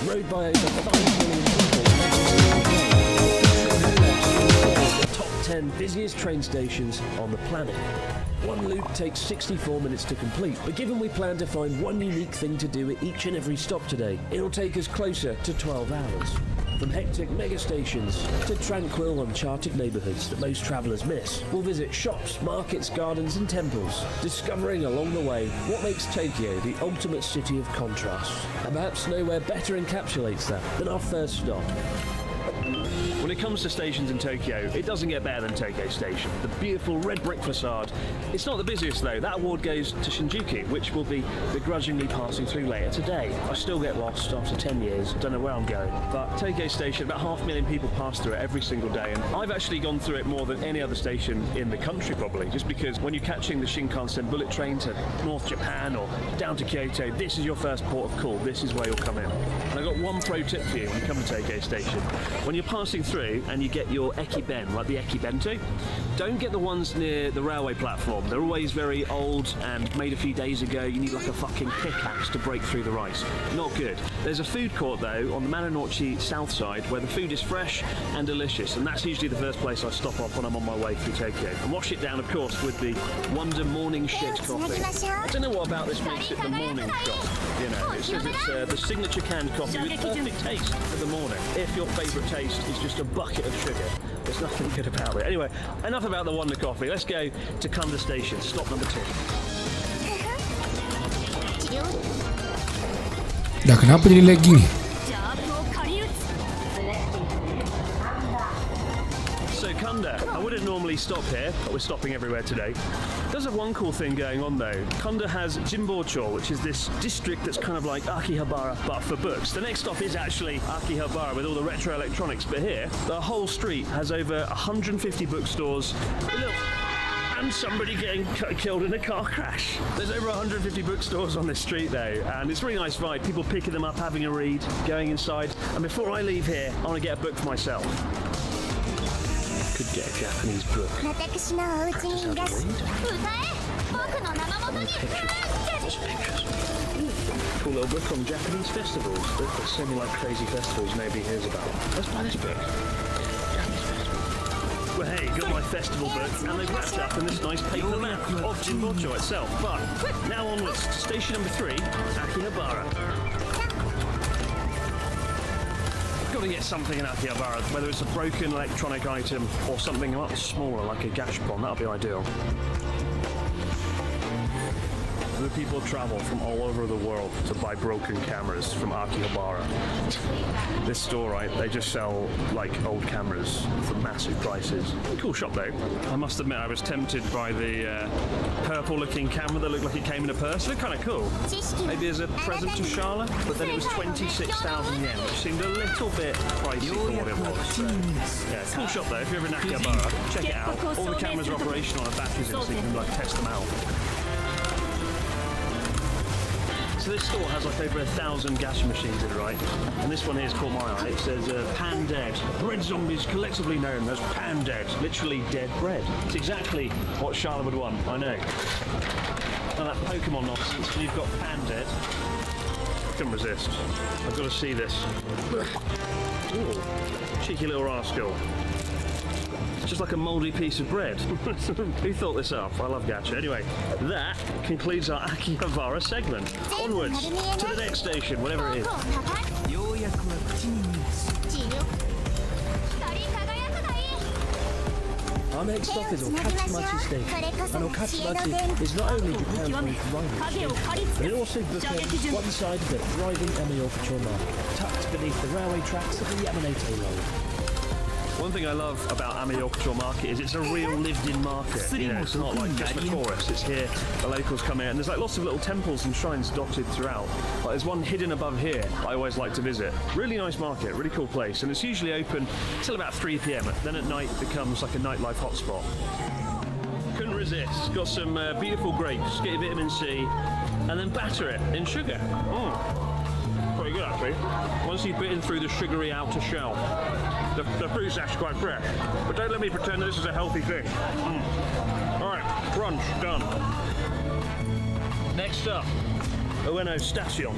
rode by over 5 million people, the top 10 busiest train stations on the planet. One loop takes 64 minutes to complete, but given we plan to find one unique thing to do at each and every stop today, it'll take us closer to 12 hours. From hectic mega stations to tranquil, uncharted neighborhoods that most travelers miss, we'll visit shops, markets, gardens and temples, discovering along the way what makes Tokyo the ultimate city of contrasts. And perhaps nowhere better encapsulates that than our first stop. When it comes to stations in Tokyo, it doesn't get better than Tokyo Station. The beautiful red brick facade. It's not the busiest though. That award goes to Shinjuku, which we'll be begrudgingly passing through later today. I still get lost after 10 years. Don't know where I'm going. But Tokyo Station, about 500,000 people pass through it every single day, and I've actually gone through it more than any other station in the country probably, just because when you're catching the Shinkansen bullet train to North Japan or down to Kyoto, this is your first port of call. This is where you'll come in. And I've got one pro tip for you when you come to Tokyo Station. When you're passing through and you get your ekiben, like the ekibento, don't get the ones near the railway platform. They're always very old and made a few days ago. You need like a fucking pickaxe to break through the rice. Not good. There's a food court though on the Marunouchi south side where the food is fresh and delicious, and that's usually the first place I stop off when I'm on my way through Tokyo. And wash it down of course with the Wonder Morning Shit coffee. I don't know what about this makes it the morning shot. You know, it says it's the signature canned coffee with perfect taste for the morning. If your favourite taste is just a bucket of sugar, there's nothing good about it. Anyway, enough about the Wonder Coffee. Let's go to Kanda Station, stop number 2. Dah kenapa jadi lagging? So Kanda, I wouldn't normally stop here, but we're stopping everywhere today. It does have one cool thing going on though. Kanda has Jinbocho, which is this district that's kind of like Akihabara, but for books. The next stop is actually Akihabara with all the retro electronics, but here, the whole street has over 150 bookstores. And somebody getting killed in a car crash. There's over 150 bookstores on this street though, and it's a really nice vibe. People picking them up, having a read, going inside. And before I leave here, I want to get a book for myself. Could get a Japanese book. Just have a read. Cool little book on Japanese festivals. There's so many like crazy festivals nobody hears about. Let's buy this book. Well, hey, got my festival book, and they've wrapped up in this nice paper map of Jinbocho itself. But now onwards to station number 3, Akihabara. Got to get something in Akihabara, whether it's a broken electronic item or something much smaller like a gashapon. That'll be ideal. The people travel from all over the world to buy broken cameras from Akihabara. This store, right, they just sell like old cameras for massive prices. Cool shop though. I must admit I was tempted by the purple looking camera that looked like it came in a purse. It looked kind of cool. Maybe as a present to Charlotte, but then it was 26,000 yen, which seemed a little bit pricey for what it was. So, yeah, cool shop though. If you're ever in Akihabara, check it out. All the cameras are operational and batteries in, so you can like test them out. So this store has like over 1,000 gacha machines in it, right? And this one here has caught my eye. It says pan dead. Bread zombies collectively known as pan dead. Literally dead bread. It's exactly what Charlotte would want, I know. And that Pokemon nonsense, you've got pan dead. I couldn't resist. I've got to see this. Ooh, cheeky little rascal. Just like a mouldy piece of bread. Who thought this up? I love gacha. Anyway, that concludes our Akihabara segment. Onwards to the next station, whatever it is. Our next stop is Okachimachi Station, and Okachimachi is not only preparing for its rival station, but it also bookends one side of the thriving Ameyokucho market, tucked beneath the railway tracks of the Yamanato Line. One thing I love about Ameyokucho Market is it's a real lived-in market. You know, it's not like just for tourists. It's here, the locals come in, and there's like lots of little temples and shrines dotted throughout. Like there's one hidden above here I always like to visit. Really nice market, really cool place, and it's usually open till about 3 p.m. Then at night it becomes like a nightlife hotspot. Couldn't resist. Got some beautiful grapes, get your vitamin C, and then batter it in sugar. Pretty good actually. Once you've bitten through the sugary outer shell, the fruit's actually quite fresh. But don't let me pretend that this is a healthy thing. Alright, brunch done. Next up, Ueno Station.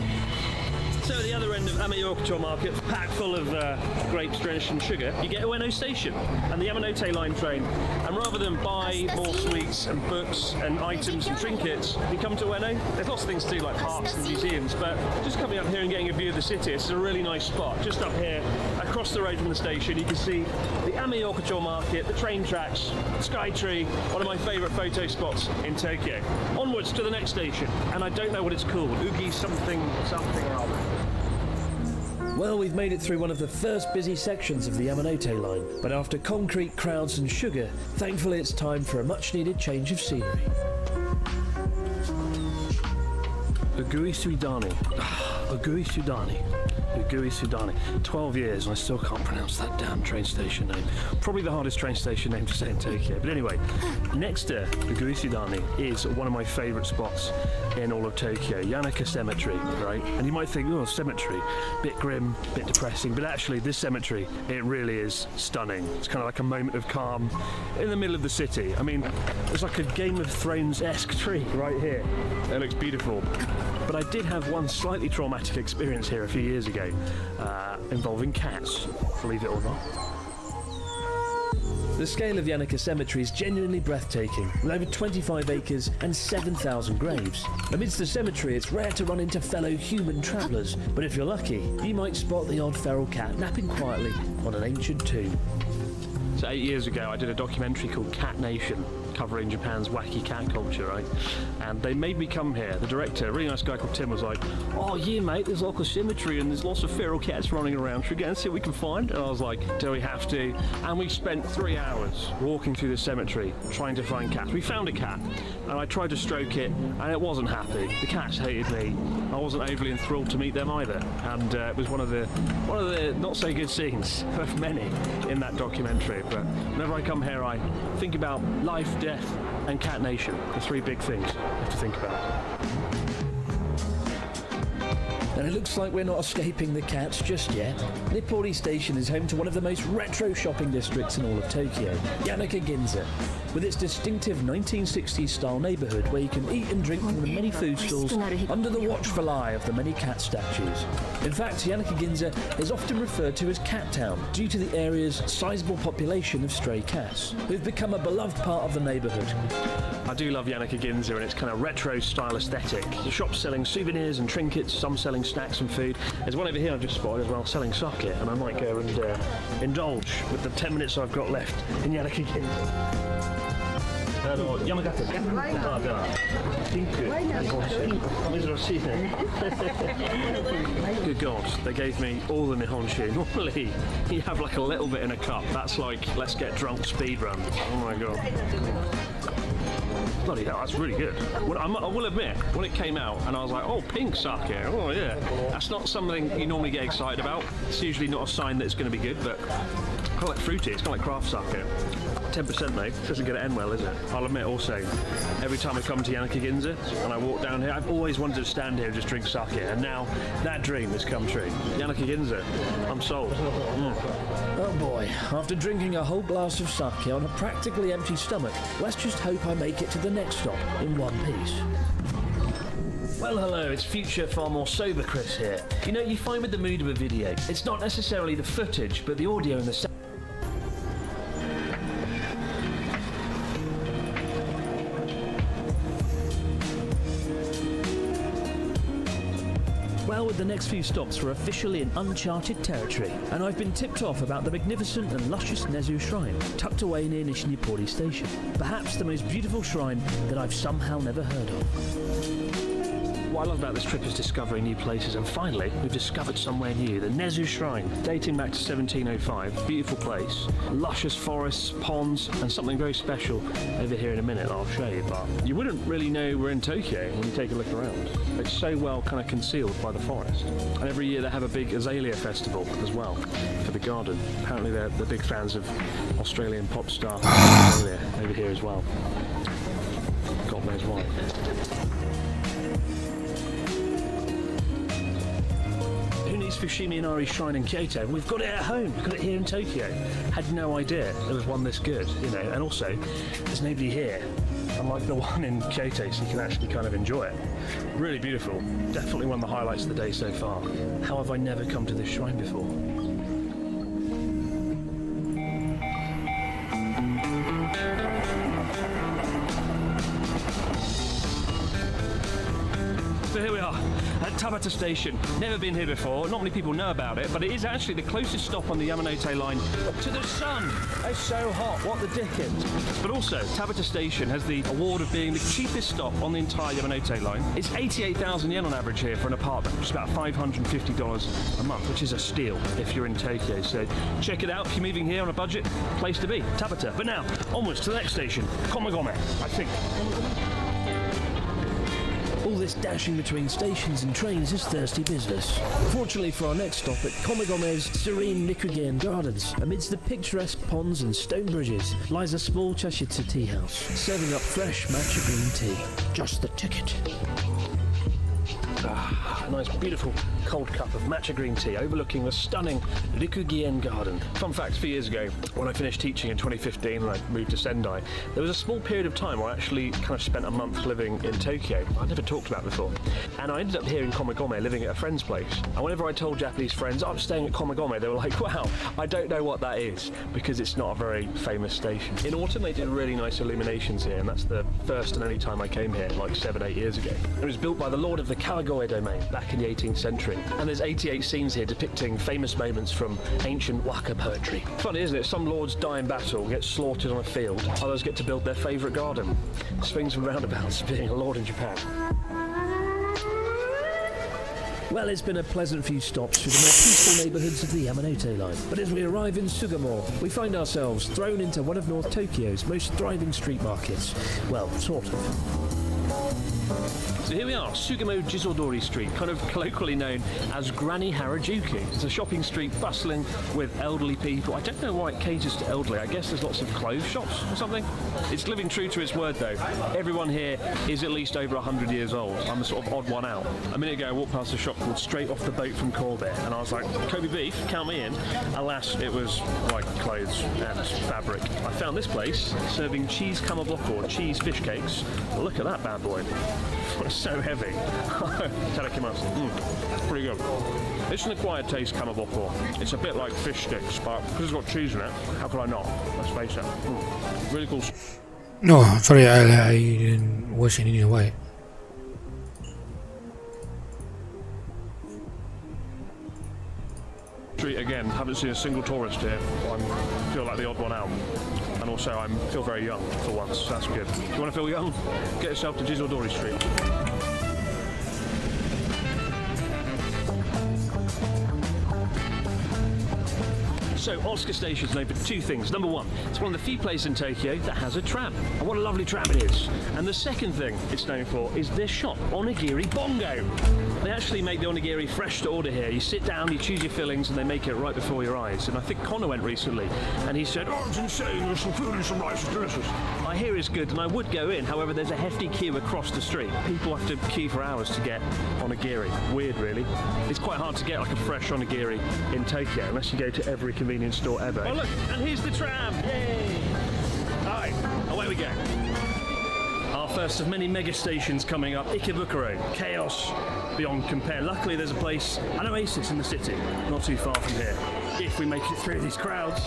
So at the other end of Yamaoka Market, packed full of grapes drenched in sugar, you get Ueno Station and the Yamanote line train. And rather than buy more sweets and books and items and trinkets, you come to Ueno. There's lots of things to do like parks and museums, but just coming up here and getting a view of the city, it's a really nice spot. Just up here, across the road from the station, you can see the Yamaoka Market, the train tracks, Skytree, one of my favourite photo spots in Tokyo. Onwards to the next station, and I don't know what it's called, Ugi something or other. Well, we've made it through one of the first busy sections of the Yamanote line, but after concrete, crowds and sugar, thankfully it's time for a much-needed change of scenery. Ugui Sudani. Ugui Sudani. Ugui Sudani. 12 years and I still can't pronounce that damn train station name. Probably the hardest train station name to say in Tokyo. But anyway, next to Ugui Sudani is one of my favourite spots in all of Tokyo, Yanaka Cemetery, right? And you might think, oh, cemetery, bit grim, bit depressing, but actually this cemetery, it really is stunning. It's kind of like a moment of calm in the middle of the city. I mean, it's like a Game of Thrones-esque tree right here. It looks beautiful. But I did have one slightly traumatic experience here a few years ago, involving cats, believe it or not. The scale of Yanaka Cemetery is genuinely breathtaking, with over 25 acres and 7,000 graves. Amidst the cemetery, it's rare to run into fellow human travellers, but if you're lucky, you might spot the odd feral cat napping quietly on an ancient tomb. So 8 years ago, I did a documentary called Cat Nation, covering Japan's wacky cat culture, right? And they made me come here. The director, a really nice guy called Tim, was like, oh yeah mate, there's local cemetery and there's lots of feral cats running around. Should we go and see what we can find? And I was like, do we have to? And we spent 3 hours walking through the cemetery trying to find cats. We found a cat and I tried to stroke it and it wasn't happy. The cats hated me. I wasn't overly enthralled to meet them either. And it was one of the not so good scenes of many in that documentary. But whenever I come here, I think about life, death, and Cat Nation, the 3 big things you have to think about. And it looks like we're not escaping the cats just yet. Nippori Station is home to one of the most retro shopping districts in all of Tokyo, Yanaka Ginza, with its distinctive 1960s style neighbourhood where you can eat and drink from the many food stalls under the watchful eye of the many cat statues. In fact, Yanaka Ginza is often referred to as Cat Town due to the area's sizable population of stray cats, who've become a beloved part of the neighbourhood. I do love Yanaka Ginza and its kind of retro style aesthetic. The shops selling souvenirs and trinkets, some selling snacks and food. There's one over here I've just spotted as well, selling sake, and I might go and indulge with the 10 minutes I've got left in Yanaka Ginza. Good God, they gave me all the Nihonshu. Normally, you have like a little bit in a cup. That's like, let's get drunk speed run. Oh my God. Bloody hell, that's really good. Well, I will admit, when it came out and I was like, oh, pink sake, oh yeah. That's not something you normally get excited about. It's usually not a sign that it's going to be good, but kind of like fruity, it's kind of like craft sake. 10% mate, doesn't get to end well, is it? I'll admit also, every time I come to Yanaka Ginza and I walk down here, I've always wanted to stand here and just drink sake, and now that dream has come true. Yanaka Ginza, I'm sold. Oh boy, after drinking a whole glass of sake on a practically empty stomach, let's just hope I make it to the next stop in one piece. Well, hello, it's future far more sober Chris here. You know, you find with the mood of a video, it's not necessarily the footage, but the audio and the sound. Well, with the next few stops, we're officially in uncharted territory, and I've been tipped off about the magnificent and luscious Nezu Shrine, tucked away near Nishinipori Station. Perhaps the most beautiful shrine that I've somehow never heard of. What I love about this trip is discovering new places, and finally we've discovered somewhere new, the Nezu Shrine, dating back to 1705. Beautiful place, luscious forests, ponds, and something very special over here in a minute that I'll show you, but you wouldn't really know we're in Tokyo when you take a look around. It's so well kind of concealed by the forest. And every year they have a big azalea festival as well for the garden. Apparently they're big fans of Australian pop star azalea over here as well. God knows why. Fushimi Inari Shrine in Kyoto. We've got it at home. We've got it here in Tokyo. Had no idea there was one this good, you know. And also, there's nobody here. unlike the one in Kyoto, so you can actually kind of enjoy it. Really beautiful. Definitely one of the highlights of the day so far. How have I never come to this shrine before? So here we are at Tabata Station. Never been here before, not many people know about it, but it is actually the closest stop on the Yamanote line to the sun. It's so hot, what the dickens. But also, Tabata Station has the award of being the cheapest stop on the entire Yamanote line. It's 88,000 yen on average here for an apartment, which is about $550 a month, which is a steal if you're in Tokyo. So check it out if you're moving here on a budget, place to be, Tabata. But now, onwards to the next station, Komagome, I think. All this dashing between stations and trains is thirsty business. Fortunately for our next stop at Komagome's serene Nikugen Gardens, amidst the picturesque ponds and stone bridges, lies a small Chashitsu tea house, serving up fresh matcha green tea. Just the ticket. A nice, beautiful cold cup of matcha green tea overlooking the stunning Rikugien Garden. Fun fact, a few years ago, when I finished teaching in 2015 and I moved to Sendai, there was a small period of time where I actually kind of spent a month living in Tokyo. I'd never talked about before. And I ended up here in Komagome, living at a friend's place. And whenever I told Japanese friends, I'm staying at Komagome, they were like, wow, I don't know what that is, because it's not a very famous station. In autumn, they did really nice illuminations here, and that's the first and only time I came here, like 7-8 years ago. It was built by the lord of the Kawagoe domain back in the 18th century. And there's 88 scenes here depicting famous moments from ancient waka poetry. Funny, isn't it? Some lords die in battle, get slaughtered on a field. Others get to build their favourite garden. Swings and roundabouts being a lord in Japan. Well, it's been a pleasant few stops through the more peaceful neighbourhoods of the Yamanote line. But as we arrive in Sugamo, we find ourselves thrown into one of North Tokyo's most thriving street markets. Well, sort of. So here we are, Sugamo Jizodori Street, kind of colloquially known as Granny Harajuku. It's a shopping street bustling with elderly people. I don't know why it caters to elderly. I guess there's lots of clothes shops or something. It's living true to its word though. Everyone here is at least over 100 years old. I'm the sort of odd one out. A minute ago I walked past a shop called Straight Off the Boat from Kobe, and I was like, Kobe beef, count me in. Alas, it was like clothes and fabric. I found this place serving cheese kamaboko, cheese fish cakes. Look at that bad boy. It's so heavy. Itadakimasu. That's pretty good. It's an acquired taste, kamaboko. It's a bit like fish sticks, but because it's got cheese in it, how could I not? Let's face it. Really cool. No, sorry, I wasn't in a way. Street again, haven't seen a single tourist here. I feel like the odd one out. And also I feel very young for once, so that's good. If you want to feel young, get yourself to Jizodori Street. So, Otsuka Station is known for two things. Number one, it's one of the few places in Tokyo that has a tram. And what a lovely tram it is. And the second thing it's known for is this shop, Onigiri Bongo. They actually make the onigiri fresh to order here. You sit down, you choose your fillings, and they make it right before your eyes. And I think Connor went recently, and he said, oh, it's insane, there's some food and some rice, it's delicious. I hear it's good, and I would go in. However, there's a hefty queue across the street. People have to queue for hours to get onigiri. Weird, really. It's quite hard to get like a fresh onigiri in Tokyo, unless you go to every convenience store ever. Oh look, and here's the tram! Yay! Alright, away we go. Our first of many mega stations coming up, Ikebukuro. Chaos beyond compare. Luckily there's a place, an oasis in the city, not too far from here, if we make it through these crowds.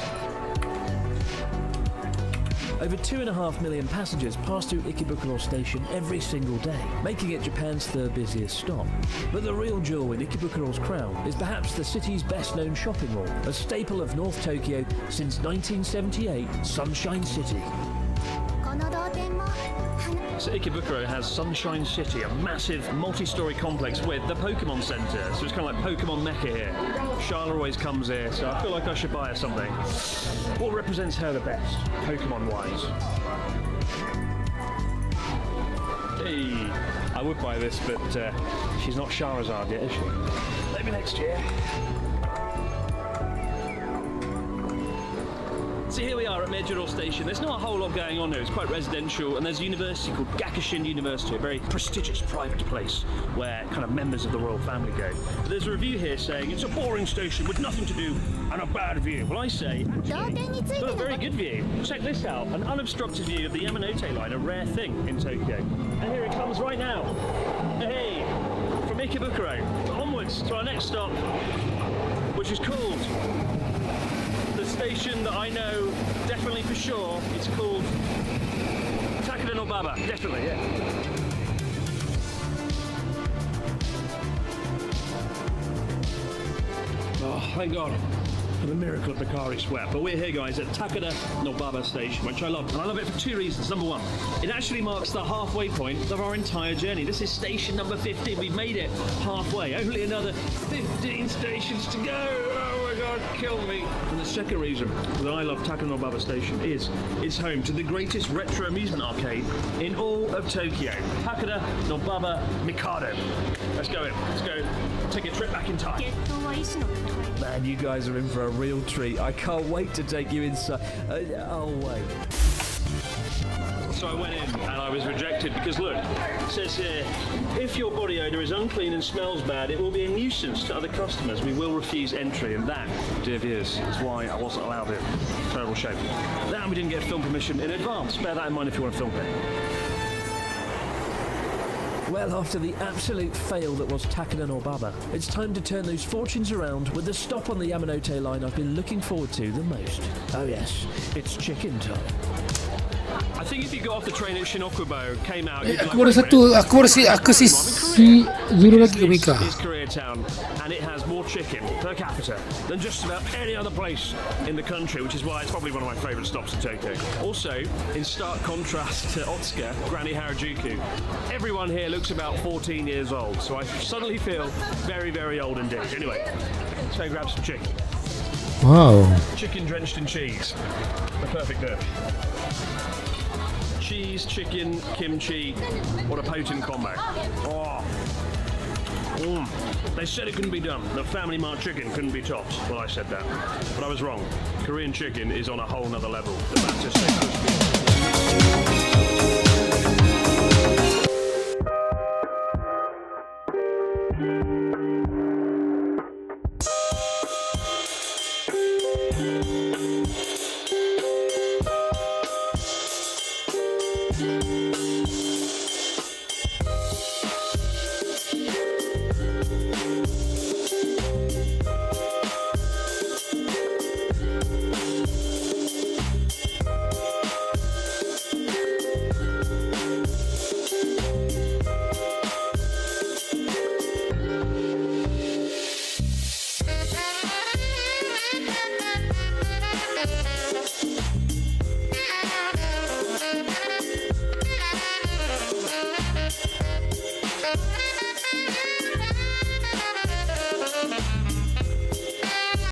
Over 2.5 million passengers pass through Ikebukuro Station every single day, making it Japan's third busiest stop. But the real jewel in Ikebukuro's crown is perhaps the city's best-known shopping mall, a staple of North Tokyo since 1978, Sunshine City. So Ikebukuro has Sunshine City, a massive multi-storey complex with the Pokemon Center. So it's kind of like Pokemon Mecca here. Charlotte always comes here, so I feel like I should buy her something. What represents her the best, Pokemon-wise? Hey, I would buy this, but she's not Charizard yet, is she? Maybe next year. So here we are at Maejiro Station. There's not a whole lot going on here. It's quite residential, and there's a university called Gakushin University, a very prestigious private place where kind of members of the royal family go. But there's a review here saying it's a boring station with nothing to do and a bad view. Well, I say, actually, it's got a very good view. Check this out, an unobstructed view of the Yamanote line, a rare thing in Tokyo. And here it comes right now. Hey, from Ikebukuro onwards to our next stop, which is called the station that I know definitely for sure. It's called Takeda no Baba. Definitely, yeah. Oh, thank God. For the miracle of Bakari Sweat. But we're here, guys, at Takeda no Baba Station, which I love. And I love it for two reasons. Number one, it actually marks the halfway point of our entire journey. This is station number 15. We've made it halfway. Only another 15 stations to go. Oh my God, kill me. And the second reason that I love Takeda no Baba Station is it's home to the greatest retro amusement arcade in all of Tokyo. Takeda no Baba Mikado. Let's go in. Let's go take a trip back in time. Man, you guys are in for a real treat. I can't wait to take you inside. Oh, wait. So I went in and I was rejected because look, it says here, if your body odour is unclean and smells bad, it will be a nuisance to other customers. We will refuse entry, and that, dear viewers, is why I wasn't allowed in. Terrible shame. That, we didn't get film permission in advance. Bear that in mind if you want to film it. Well, after the absolute fail that was Takeda no Baba, it's time to turn those fortunes around with the stop on the Yamanote line I've been looking forward to the most. Oh yes, it's chicken time. I think if you got off the train at Shinokubo, came out, you'd be Aku baru like, satu, aku kasi si Zuru lagi ke Mika. This is Koreatown, and it has more chicken per capita than just about any other place in the country, which is why it's probably one of my favourite stops in Tokyo. Also, in stark contrast to Otsuka, Granny Harajuku, everyone here looks about 14 years old, so I suddenly feel very, very old indeed. Anyway, let's go grab some chicken. Wow. Chicken drenched in cheese. The perfect dish. Cheese, chicken, kimchi. What a potent combo. Oh. They said it couldn't be done. The Family Mart chicken couldn't be topped. Well, I said that. But I was wrong. Korean chicken is on a whole nother level. The batter's so crispy.